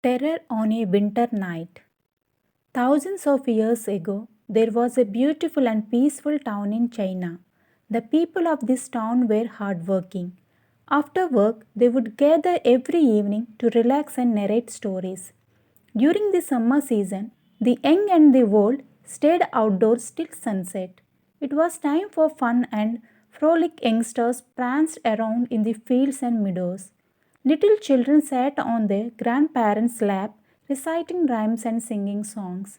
Terror on a winter night. Thousands of years ago, there was a beautiful and peaceful town in China. The people of this town were hardworking. After work, they would gather every evening to relax and narrate stories. During the summer season, the young and the old stayed outdoors till sunset. It was time for fun and frolic youngsters pranced around in the fields and meadows. Little children sat on their grandparents' lap, reciting rhymes and singing songs.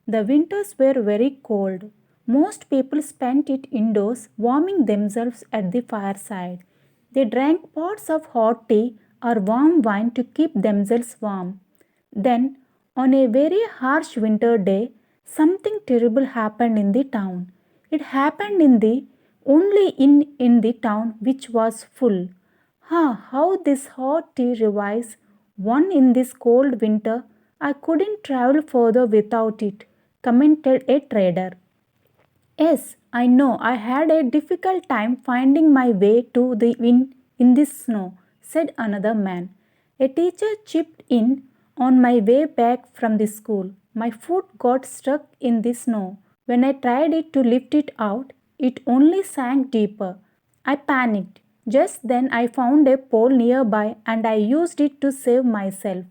The winters were very cold. Most people spent it indoors, warming themselves at the fireside. They drank pots of hot tea or warm wine to keep themselves warm. Then, on a very harsh winter day, something terrible happened in the town. It happened in the only inn in the town which was full. How this hot tea revives one in this cold winter. I couldn't travel further without it, commented a trader. Yes, I know. I had a difficult time finding my way to the inn in this snow, said another man. A teacher chipped in on my way back from the school. My foot got stuck in the snow. When I tried it to lift it out, it only sank deeper. I panicked. Just then I found a pole nearby and I used it to save myself.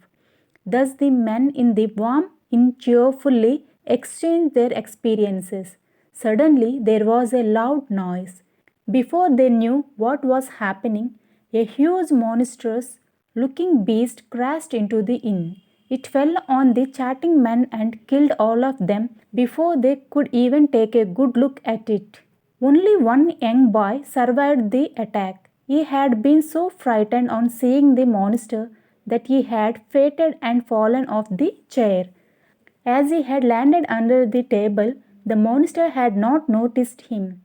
Thus, the men in the warm inn cheerfully exchanged their experiences. Suddenly, there was a loud noise. Before they knew what was happening, a huge monstrous looking beast crashed into the inn. It fell on the chatting men and killed all of them before they could even take a good look at it. Only one young boy survived the attack. He had been so frightened on seeing the monster that he had fainted and fallen off the chair. As he had landed under the table, the monster had not noticed him.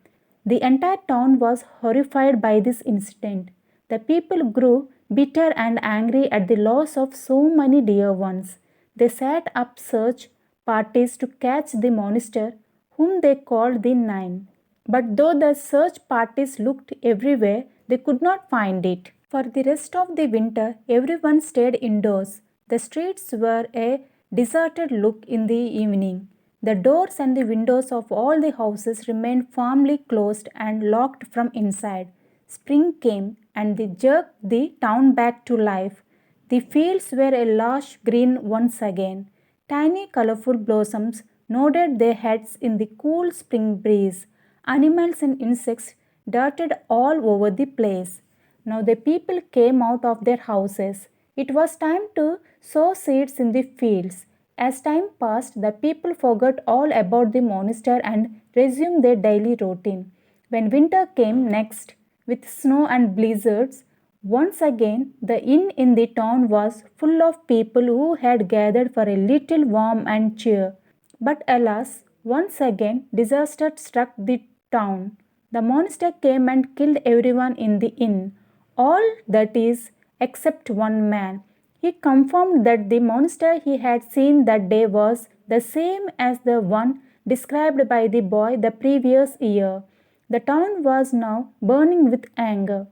The entire town was horrified by this incident. The people grew bitter and angry at the loss of so many dear ones. They set up search parties to catch the monster, whom they called the Nine. But though the search parties looked everywhere, they could not find it. For the rest of the winter, everyone stayed indoors. The streets were a deserted look in the evening. The doors and the windows of all the houses remained firmly closed and locked from inside. Spring came and they jerked the town back to life. The fields were a lush green once again. Tiny colorful blossoms nodded their heads in the cool spring breeze. Animals and insects darted all over the place. Now the people came out of their houses. It was time to sow seeds in the fields. As time passed, the people forgot all about the monster and resumed their daily routine. When winter came next, with snow and blizzards, once again the inn in the town was full of people who had gathered for a little warmth and cheer. But alas, once again disaster struck the town. The monster came and killed everyone in the inn. All that is, except one man. He confirmed that the monster he had seen that day was the same as the one described by the boy the previous year. The town was now burning with anger.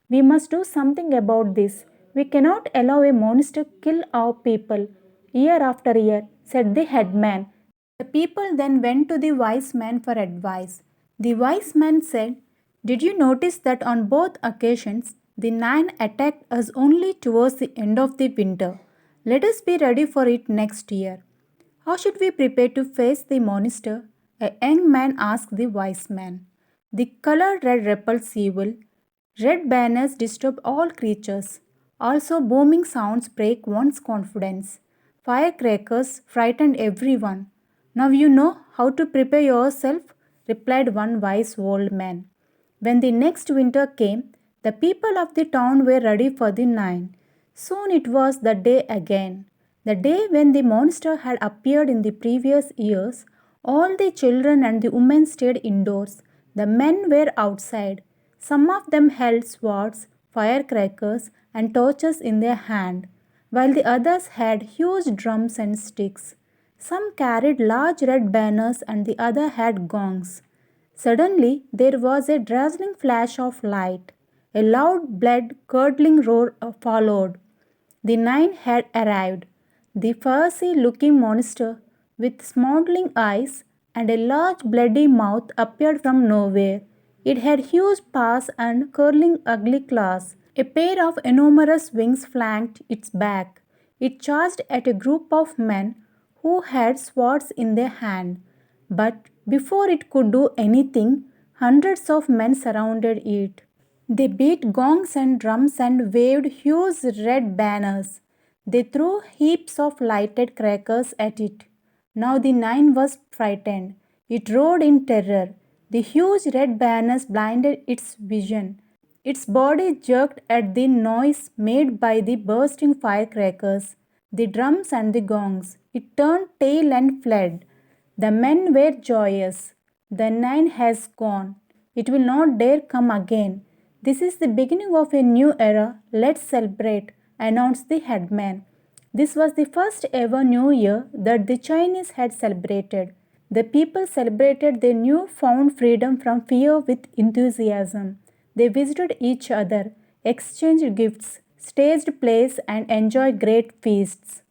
We must do something about this. We cannot allow a monster kill our people year after year, said the headman. The people then went to the wise man for advice. The wise man said, "Did you notice that on both occasions the Nine attacked us only towards the end of the winter? Let us be ready for it next year." "How should we prepare to face the monster?" a young man asked the wise man. "The color red repels evil. Red banners disturb all creatures. Also, booming sounds break one's confidence. Firecrackers frighten everyone. Now you know how to prepare yourself," replied one wise old man. When the next winter came, the people of the town were ready for the Nine. Soon it was the day again. The day when the monster had appeared in the previous years. All the children and the women stayed indoors. The men were outside. Some of them held swords, firecrackers, and torches in their hand, while the others had huge drums and sticks. Some carried large red banners and the other had gongs. Suddenly there was a dazzling flash of light. A loud blood curdling roar followed. The Nine had arrived. The fussy looking monster with smoldering eyes and a large bloody mouth appeared from nowhere. It had huge paws and curling ugly claws. A pair of enormous wings flanked its back. It charged at a group of men who had swords in their hand. But before it could do anything, hundreds of men surrounded it. They beat gongs and drums and waved huge red banners. They threw heaps of lighted crackers at it. Now the nine was frightened. It roared in terror. The huge red banners blinded its vision. Its body jerked at the noise made by the bursting firecrackers, the drums and the gongs. It turned tail and fled. The men were joyous. The nine has gone. It will not dare come again. This is the beginning of a new era. Let's celebrate, announced the headman. This was the first ever New Year that the Chinese had celebrated. The people celebrated their new found freedom from fear with enthusiasm. They visited each other, exchanged gifts, staged plays, and enjoyed great feasts.